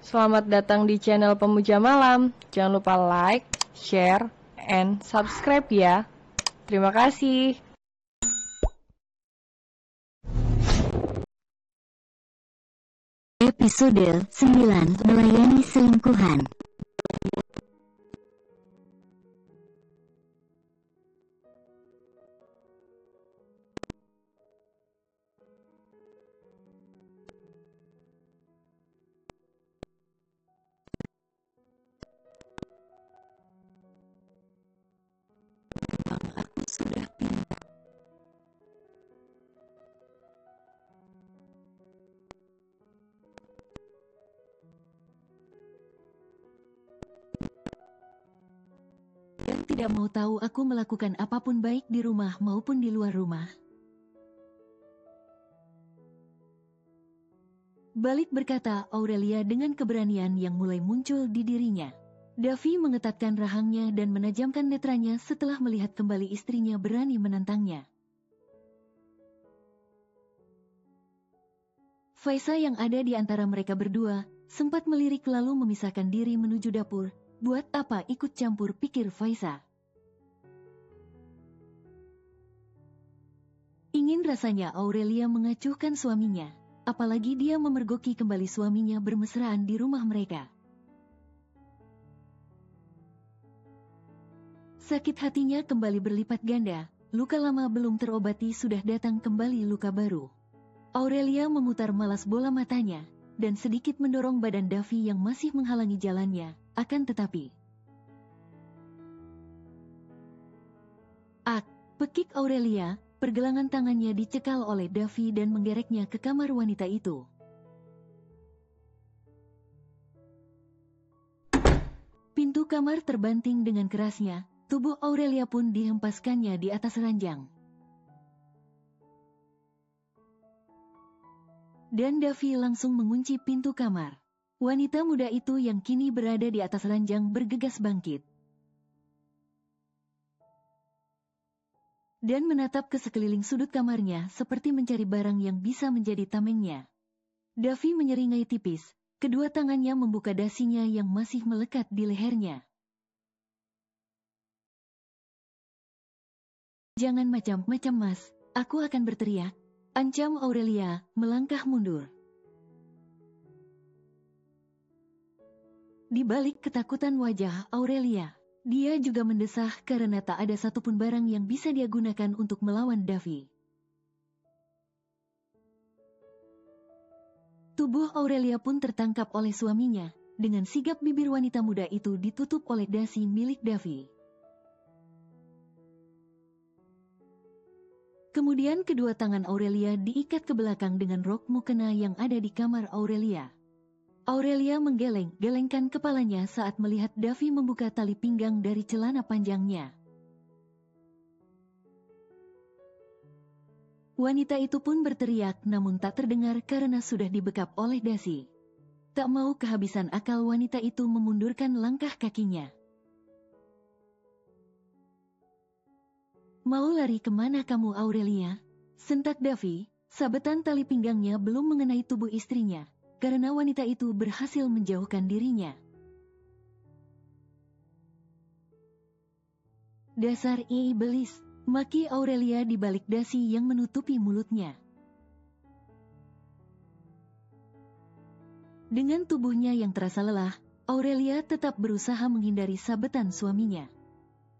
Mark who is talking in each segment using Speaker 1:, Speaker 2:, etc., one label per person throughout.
Speaker 1: Selamat datang di channel Pemuja Malam. Jangan lupa like, share, and subscribe ya. Terima kasih.
Speaker 2: Episode 9 Melayani Selingkuhan. Aku sudah pintar. Dan tidak mau tahu aku melakukan apapun baik di rumah maupun di luar rumah. Balik berkata Aurelia dengan keberanian yang mulai muncul di dirinya. Davi mengetatkan rahangnya dan menajamkan netranya setelah melihat kembali istrinya berani menantangnya. Faisa yang ada di antara mereka berdua sempat melirik lalu memisahkan diri menuju dapur. Buat apa ikut campur, pikir Faisa. Ingin rasanya Aurelia mengacuhkan suaminya, apalagi dia memergoki kembali suaminya bermesraan di rumah mereka. Sakit hatinya kembali berlipat ganda, luka lama belum terobati sudah datang kembali luka baru. Aurelia memutar malas bola matanya, dan sedikit mendorong badan Davi yang masih menghalangi jalannya, akan tetapi... Pekik Aurelia, pergelangan tangannya dicekal oleh Davi dan menggereknya ke kamar wanita itu. Pintu kamar terbanting dengan kerasnya, tubuh Aurelia pun dihempaskannya di atas ranjang. Dan Davi langsung mengunci pintu kamar. Wanita muda itu yang kini berada di atas ranjang bergegas bangkit. Dan menatap ke sekeliling sudut kamarnya seperti mencari barang yang bisa menjadi tamengnya. Davi menyeringai tipis, kedua tangannya membuka dasinya yang masih melekat di lehernya. Jangan macam-macam mas, aku akan berteriak, ancam Aurelia, melangkah mundur. Di balik ketakutan wajah Aurelia, dia juga mendesah karena tak ada satupun barang yang bisa dia gunakan untuk melawan Davi. Tubuh Aurelia pun tertangkap oleh suaminya, dengan sigap bibir wanita muda itu ditutup oleh dasi milik Davi. Kemudian kedua tangan Aurelia diikat ke belakang dengan rok mukena yang ada di kamar Aurelia. Aurelia menggeleng-gelengkan kepalanya saat melihat Davi membuka tali pinggang dari celana panjangnya. Wanita itu pun berteriak namun tak terdengar karena sudah dibekap oleh dasi. Tak mau kehabisan akal wanita itu memundurkan langkah kakinya. Mau lari kemana kamu Aurelia? Sentak Davi, sabetan tali pinggangnya belum mengenai tubuh istrinya. Karena wanita itu berhasil menjauhkan dirinya. Dasar iblis, maki Aurelia di balik dasi yang menutupi mulutnya. Dengan tubuhnya yang terasa lelah, Aurelia tetap berusaha menghindari sabetan suaminya.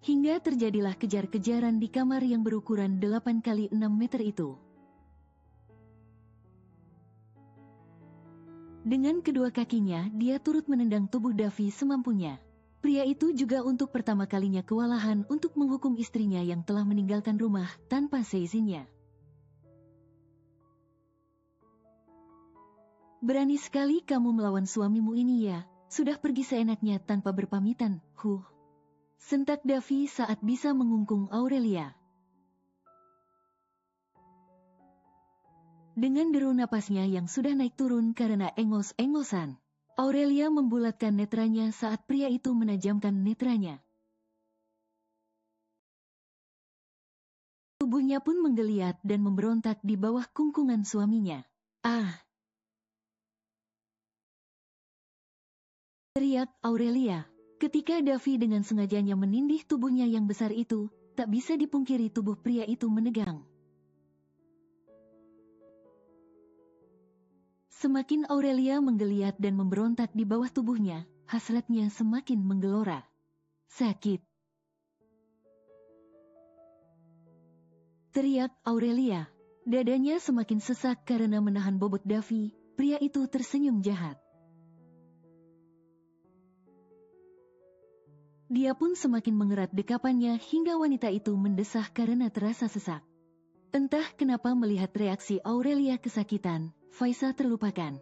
Speaker 2: Hingga terjadilah kejar-kejaran di kamar yang berukuran 8 kali 6 meter itu. Dengan kedua kakinya, dia turut menendang tubuh Davi semampunya. Pria itu juga untuk pertama kalinya kewalahan untuk menghukum istrinya yang telah meninggalkan rumah tanpa seizinnya. Berani sekali kamu melawan suamimu ini ya, sudah pergi seenaknya tanpa berpamitan, sentak Davi saat bisa mengungkung Aurelia. Dengan deru napasnya yang sudah naik turun karena engos-engosan, Aurelia membulatkan netranya saat pria itu menajamkan netranya. Tubuhnya pun menggeliat dan memberontak di bawah kungkungan suaminya. teriak Aurelia. Ketika Davi dengan sengajanya menindih tubuhnya yang besar itu, tak bisa dipungkiri tubuh pria itu menegang. Semakin Aurelia menggeliat dan memberontak di bawah tubuhnya, hasratnya semakin menggelora. Sakit. Teriak Aurelia. Dadanya semakin sesak karena menahan bobot Davi. Pria itu tersenyum jahat. Dia pun semakin mengerat dekapannya hingga wanita itu mendesah karena terasa sesak. Entah kenapa melihat reaksi Aurelia kesakitan, Faisa terlupakan.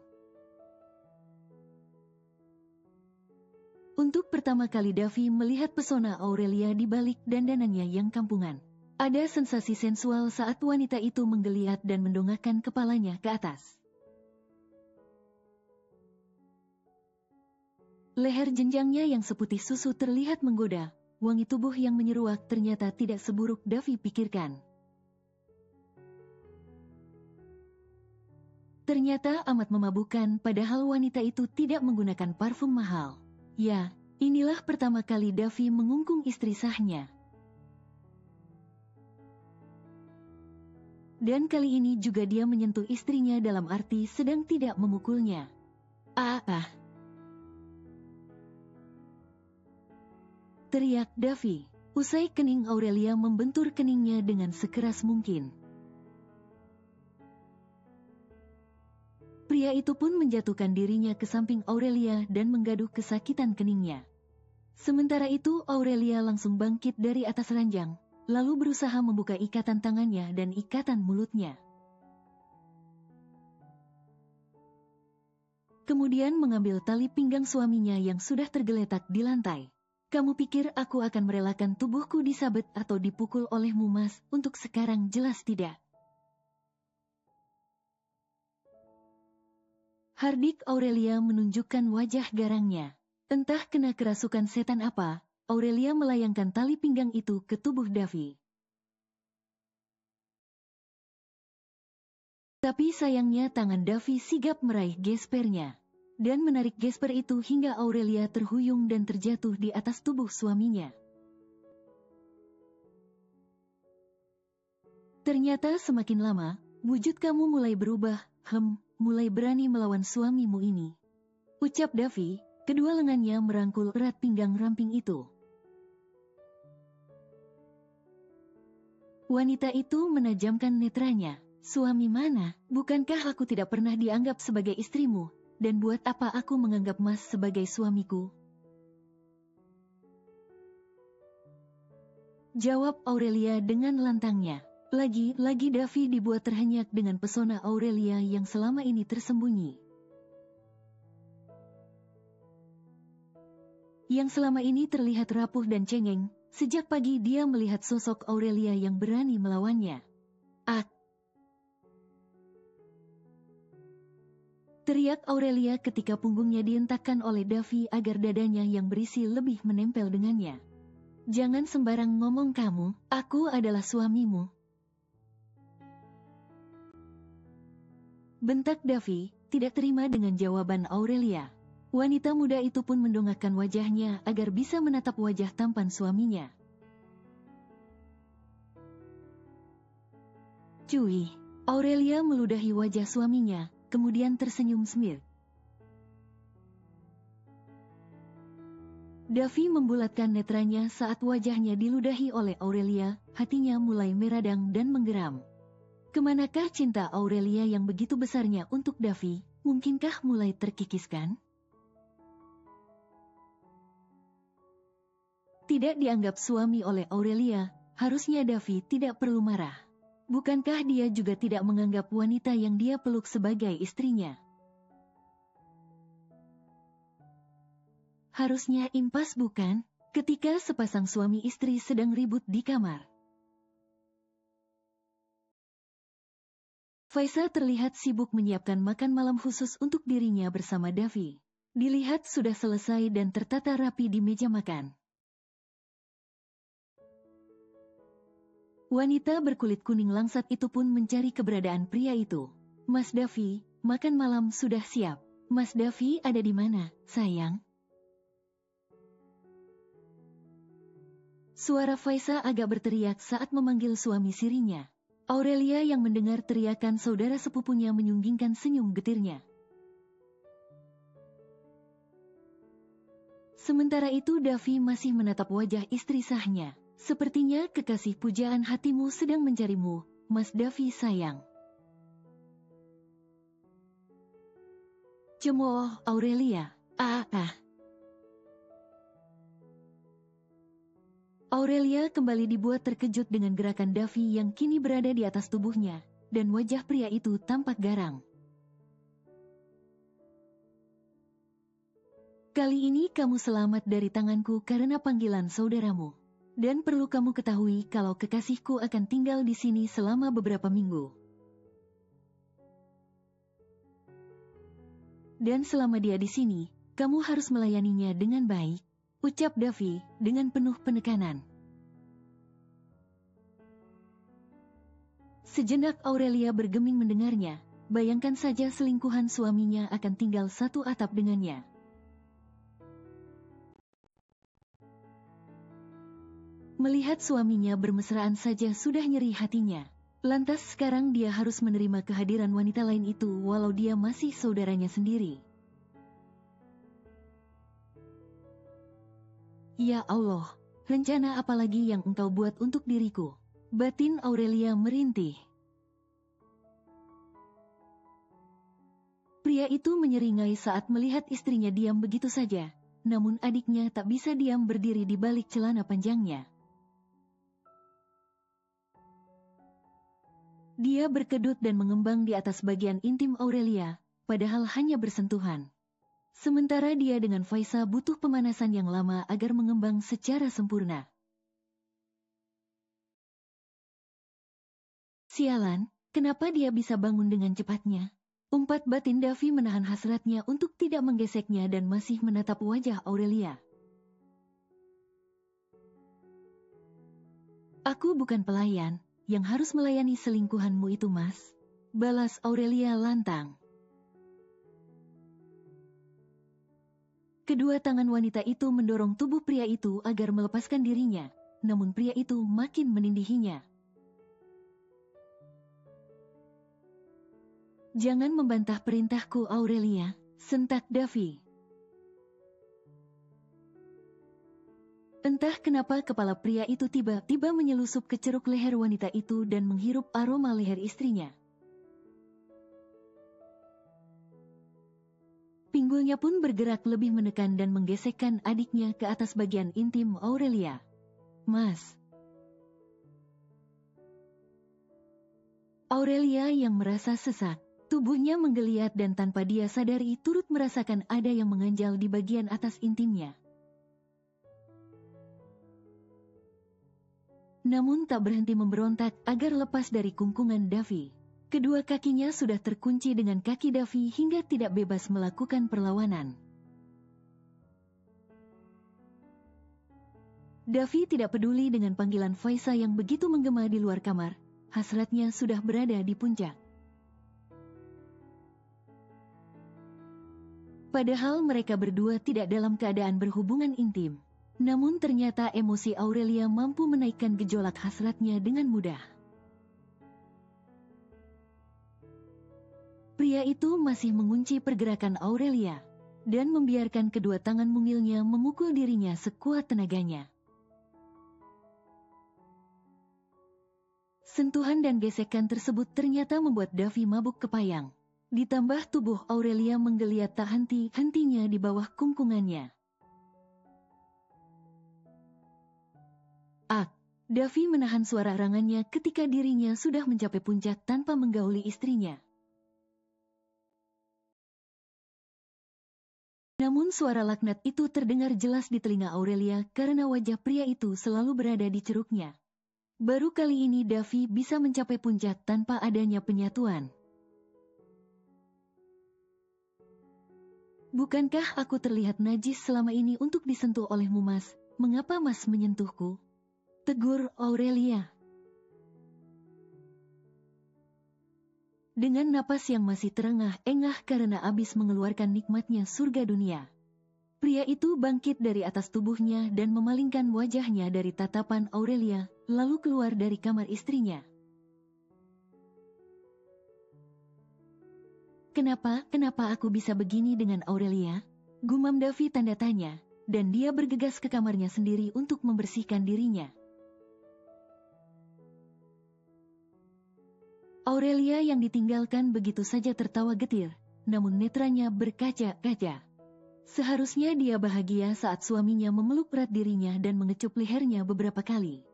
Speaker 2: Untuk pertama kali Davi melihat pesona Aurelia di balik dandanannya yang kampungan. Ada sensasi sensual saat wanita itu menggeliat dan mendongakkan kepalanya ke atas. Leher jenjangnya yang seputih susu terlihat menggoda, wangi tubuh yang menyeruak ternyata tidak seburuk Davi pikirkan. Ternyata amat memabukkan padahal wanita itu tidak menggunakan parfum mahal. Ya, inilah pertama kali Davi mengungkung istri sahnya. Dan kali ini juga dia menyentuh istrinya dalam arti sedang tidak memukulnya. Teriak Davi. Usai kening Aurelia membentur keningnya dengan sekeras mungkin. Pria itu pun menjatuhkan dirinya ke samping Aurelia dan menggaduh kesakitan keningnya. Sementara itu Aurelia langsung bangkit dari atas ranjang, lalu berusaha membuka ikatan tangannya dan ikatan mulutnya. Kemudian mengambil tali pinggang suaminya yang sudah tergeletak di lantai. Kamu pikir aku akan merelakan tubuhku disabet atau dipukul olehmu, Mas? Untuk sekarang jelas tidak. Hardik Aurelia menunjukkan wajah garangnya. Entah kena kerasukan setan apa, Aurelia melayangkan tali pinggang itu ke tubuh Davi. Tapi sayangnya tangan Davi sigap meraih gespernya. Dan menarik gesper itu hingga Aurelia terhuyung dan terjatuh di atas tubuh suaminya. Ternyata semakin lama, wujud kamu mulai berubah, mulai berani melawan suamimu ini. Ucap Davi, kedua lengannya merangkul erat pinggang ramping itu. Wanita itu menajamkan netranya. Suami mana? Bukankah aku tidak pernah dianggap sebagai istrimu? Dan buat apa aku menganggap Mas sebagai suamiku? Jawab Aurelia dengan lantangnya. Lagi-lagi Davi dibuat terhenyak dengan pesona Aurelia yang selama ini tersembunyi. Yang selama ini terlihat rapuh dan cengeng, sejak pagi dia melihat sosok Aurelia yang berani melawannya. Teriak Aurelia ketika punggungnya dihentakkan oleh Davi agar dadanya yang berisi lebih menempel dengannya. Jangan sembarang ngomong kamu, aku adalah suamimu. Bentak Davi, tidak terima dengan jawaban Aurelia. Wanita muda itu pun mendongakkan wajahnya agar bisa menatap wajah tampan suaminya. Cuy, Aurelia meludahi wajah suaminya, kemudian tersenyum smirk. Davi membulatkan netranya saat wajahnya diludahi oleh Aurelia, hatinya mulai meradang dan menggeram. Kemanakah cinta Aurelia yang begitu besarnya untuk Davi, mungkinkah mulai terkikiskan? Tidak dianggap suami oleh Aurelia, harusnya Davi tidak perlu marah. Bukankah dia juga tidak menganggap wanita yang dia peluk sebagai istrinya? Harusnya impas bukan? Ketika sepasang suami istri sedang ribut di kamar. Faisa terlihat sibuk menyiapkan makan malam khusus untuk dirinya bersama Davi. Dilihat sudah selesai dan tertata rapi di meja makan. Wanita berkulit kuning langsat itu pun mencari keberadaan pria itu. Mas Davi, makan malam sudah siap. Mas Davi ada di mana, sayang? Suara Faisa agak berteriak saat memanggil suami sirinya. Aurelia yang mendengar teriakan saudara sepupunya menyunggingkan senyum getirnya. Sementara itu Davi masih menatap wajah istri sahnya. Sepertinya kekasih pujaan hatimu sedang mencarimu, Mas Davi sayang. Cemooh Aurelia. Aurelia kembali dibuat terkejut dengan gerakan Davi yang kini berada di atas tubuhnya, dan wajah pria itu tampak garang. Kali ini kamu selamat dari tanganku karena panggilan saudaramu. Dan perlu kamu ketahui kalau kekasihku akan tinggal di sini selama beberapa minggu. Dan selama dia di sini, kamu harus melayaninya dengan baik, ucap Davi dengan penuh penekanan. Sejenak Aurelia bergeming mendengarnya, bayangkan saja selingkuhan suaminya akan tinggal satu atap dengannya. Melihat suaminya bermesraan saja sudah nyeri hatinya. Lantas sekarang dia harus menerima kehadiran wanita lain itu walau dia masih saudaranya sendiri. Ya Allah, rencana apa lagi yang engkau buat untuk diriku? Batin Aurelia merintih. Pria itu menyeringai saat melihat istrinya diam begitu saja, namun adiknya tak bisa diam berdiri di balik celana panjangnya. Dia berkedut dan mengembang di atas bagian intim Aurelia, padahal hanya bersentuhan. Sementara dia dengan Faisa butuh pemanasan yang lama agar mengembang secara sempurna. Sialan, kenapa dia bisa bangun dengan cepatnya? Umpat batin Davi menahan hasratnya untuk tidak menggeseknya dan masih menatap wajah Aurelia. Aku bukan pelayan yang harus melayani selingkuhanmu itu, Mas. Balas Aurelia lantang. Kedua tangan wanita itu mendorong tubuh pria itu agar melepaskan dirinya, namun pria itu makin menindihinya. Jangan membantah perintahku Aurelia, sentak Davi. Entah kenapa kepala pria itu tiba-tiba menyelusup ke ceruk leher wanita itu dan menghirup aroma leher istrinya. Pinggulnya pun bergerak lebih menekan dan menggesekkan adiknya ke atas bagian intim Aurelia. Mas. Aurelia yang merasa sesak, tubuhnya menggeliat dan tanpa dia sadari turut merasakan ada yang mengganjal di bagian atas intimnya. Namun tak berhenti memberontak agar lepas dari kungkungan Davi. Kedua kakinya sudah terkunci dengan kaki Davi hingga tidak bebas melakukan perlawanan. Davi tidak peduli dengan panggilan Faisa yang begitu menggema di luar kamar. Hasratnya sudah berada di puncak. Padahal mereka berdua tidak dalam keadaan berhubungan intim. Namun ternyata emosi Aurelia mampu menaikkan gejolak hasratnya dengan mudah. Pria itu masih mengunci pergerakan Aurelia, dan membiarkan kedua tangan mungilnya memukul dirinya sekuat tenaganya. Sentuhan dan gesekan tersebut ternyata membuat Davi mabuk kepayang. Ditambah tubuh Aurelia menggeliat tak henti-hentinya di bawah kungkungannya. Davi menahan suara rangannya ketika dirinya sudah mencapai puncak tanpa menggauli istrinya. Namun suara laknat itu terdengar jelas di telinga Aurelia karena wajah pria itu selalu berada di ceruknya. Baru kali ini Davi bisa mencapai puncak tanpa adanya penyatuan. Bukankah aku terlihat najis selama ini untuk disentuh olehmu, Mas? Mengapa Mas menyentuhku? Tegur Aurelia. Dengan napas yang masih terengah-engah karena habis mengeluarkan nikmatnya surga dunia. Pria itu bangkit dari atas tubuhnya dan memalingkan wajahnya dari tatapan Aurelia, lalu keluar dari kamar istrinya. Kenapa aku bisa begini dengan Aurelia? Gumam Davi tanda tanya, dan dia bergegas ke kamarnya sendiri untuk membersihkan dirinya. Aurelia yang ditinggalkan begitu saja tertawa getir, namun netranya berkaca-kaca. Seharusnya dia bahagia saat suaminya memeluk erat dirinya dan mengecup lehernya beberapa kali.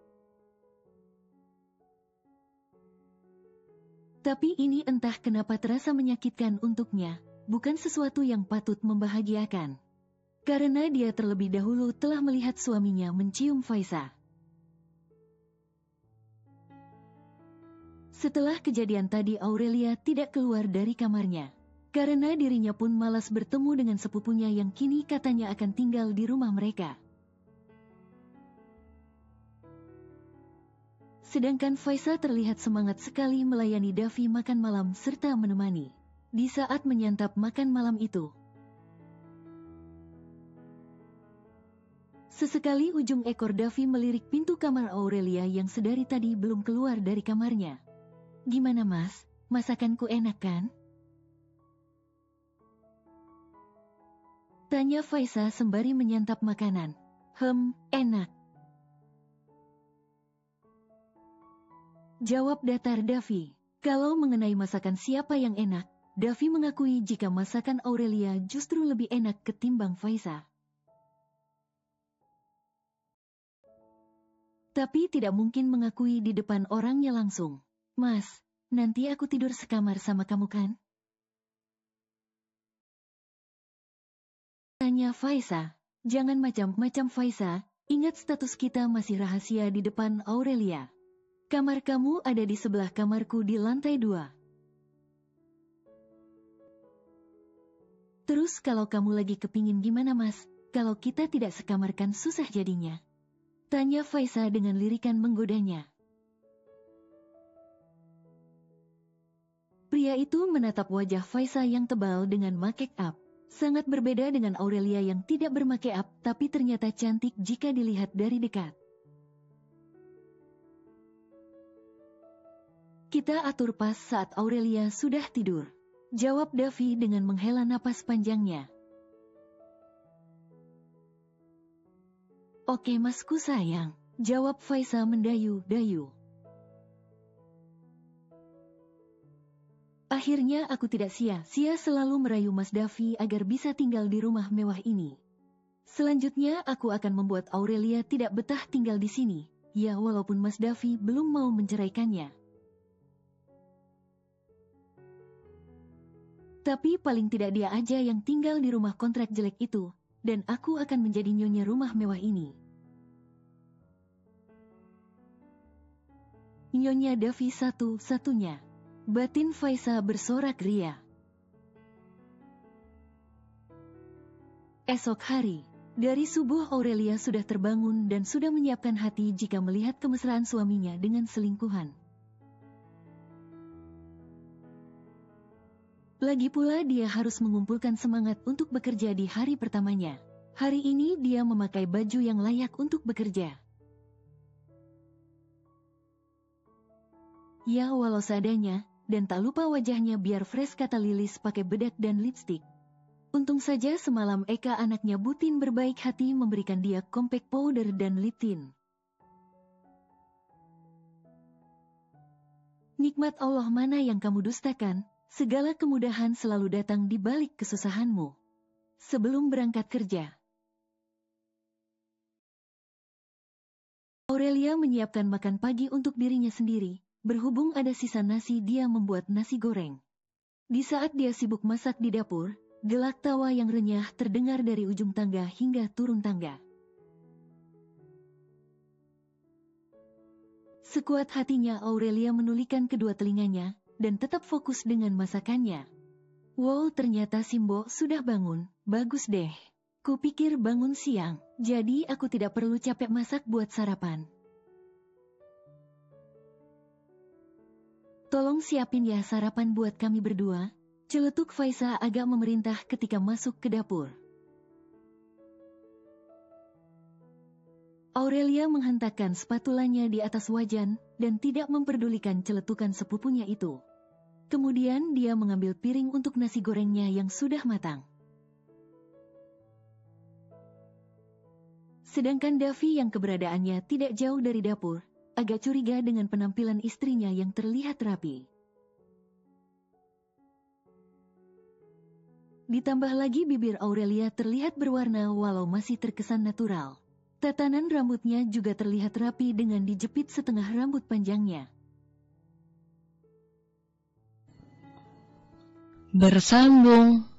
Speaker 2: Tapi ini entah kenapa terasa menyakitkan untuknya, bukan sesuatu yang patut membahagiakan. Karena dia terlebih dahulu telah melihat suaminya mencium Faiza. Setelah kejadian tadi Aurelia tidak keluar dari kamarnya. Karena dirinya pun malas bertemu dengan sepupunya yang kini katanya akan tinggal di rumah mereka. Sedangkan Faiza terlihat semangat sekali melayani Davi makan malam serta menemani. Di saat menyantap makan malam itu, sesekali ujung ekor Davi melirik pintu kamar Aurelia yang sedari tadi belum keluar dari kamarnya. "Gimana mas, masakanku enak kan?" tanya Faiza sembari menyantap makanan. Enak," jawab datar Davi. Kalau mengenai masakan siapa yang enak, Davi mengakui jika masakan Aurelia justru lebih enak ketimbang Faiza. Tapi tidak mungkin mengakui di depan orangnya langsung. "Mas, nanti aku tidur sekamar sama kamu kan?" tanya Faiza. "Jangan macam-macam Faiza, ingat status kita masih rahasia di depan Aurelia. Kamar kamu ada di sebelah kamarku di lantai 2. Terus kalau kamu lagi kepingin gimana mas, kalau kita tidak sekamar kan susah jadinya?" tanya Faiza dengan lirikan menggodanya. Pria itu menatap wajah Faiza yang tebal dengan make up. Sangat berbeda dengan Aurelia yang tidak bermake up tapi ternyata cantik jika dilihat dari dekat. "Kita atur pas saat Aurelia sudah tidur," jawab Davi dengan menghela napas panjangnya. "Oke masku sayang," jawab Faiza mendayu-dayu. "Akhirnya aku tidak sia-sia selalu merayu Mas Davi agar bisa tinggal di rumah mewah ini. Selanjutnya aku akan membuat Aurelia tidak betah tinggal di sini, ya walaupun Mas Davi belum mau menceraikannya. Tapi paling tidak dia aja yang tinggal di rumah kontrak jelek itu, dan aku akan menjadi nyonya rumah mewah ini." Nyonya Davi satu-satunya. Batin Faiza bersorak ria. Esok hari, dari subuh Aurelia sudah terbangun dan sudah menyiapkan hati jika melihat kemesraan suaminya dengan selingkuhan. Lagi pula dia harus mengumpulkan semangat untuk bekerja di hari pertamanya. Hari ini dia memakai baju yang layak untuk bekerja. Ya walau seadanya, dan tak lupa wajahnya biar fresh kata Lilis pakai bedak dan lipstik. Untung saja semalam Eka anaknya Butin berbaik hati memberikan dia compact powder dan lip tint. Nikmat Allah mana yang kamu dustakan, segala kemudahan selalu datang di balik kesusahanmu. Sebelum berangkat kerja, Aurelia menyiapkan makan pagi untuk dirinya sendiri. Berhubung ada sisa nasi, dia membuat nasi goreng. Di saat dia sibuk masak di dapur, gelak tawa yang renyah terdengar dari ujung tangga hingga turun tangga. Sekuat hatinya Aurelia menulikan kedua telinganya, dan tetap fokus dengan masakannya. Wow, ternyata Simbo sudah bangun, bagus deh. Kupikir bangun siang, jadi aku tidak perlu capek masak buat sarapan. Tolong siapin ya sarapan buat kami berdua, celetuk Faiza agak memerintah ketika masuk ke dapur. Aurelia menghentakkan spatulanya di atas wajan dan tidak memperdulikan celetukan sepupunya itu. Kemudian dia mengambil piring untuk nasi gorengnya yang sudah matang. Sedangkan Davi yang keberadaannya tidak jauh dari dapur, agak curiga dengan penampilan istrinya yang terlihat rapi. Ditambah lagi bibir Aurelia terlihat berwarna walau masih terkesan natural. Tatanan rambutnya juga terlihat rapi dengan dijepit setengah rambut panjangnya.
Speaker 1: Bersambung.